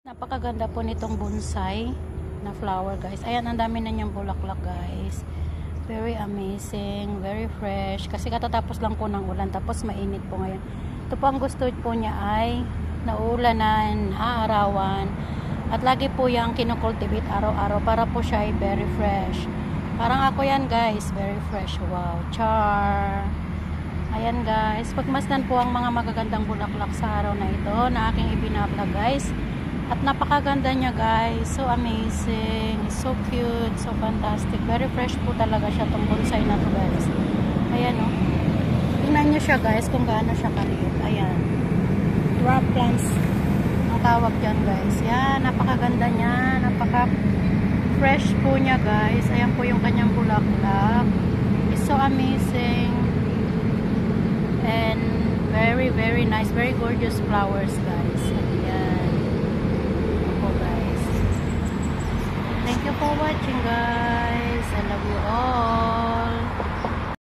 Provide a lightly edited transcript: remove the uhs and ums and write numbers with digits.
Napakaganda po nitong bonsai na flower, guys. Ayan, ang dami na niyang bulaklak, guys. Very amazing, very fresh. Kasi katatapos lang po ng ulan, tapos mainit po ngayon. Ito po ang gusto po niya ay naulanan, aarawan. At lagi po yung kinukultivate araw-araw para po siya ay very fresh. Parang ako yan, guys. Very fresh. Wow. Char. Ayan, guys. Pagmasdan po ang mga magagandang bulaklak sa araw na ito na aking ibinabla, guys. At napakaganda niya, guys. So amazing. So cute. So fantastic. Very fresh po talaga siya itong bonsai na to, guys. Ayan, o. Tingnan nyo siya, guys, kung gaano siya kaliit. Ayan. Dwarf plants ang tawag dyan, guys. Yan. Napakaganda niya. Napaka-fresh po niya, guys. Ayan po yung kanyang bulaklak. It's so amazing. And very, very nice. Very gorgeous flowers, guys. Ayan. Thank you for watching, guys.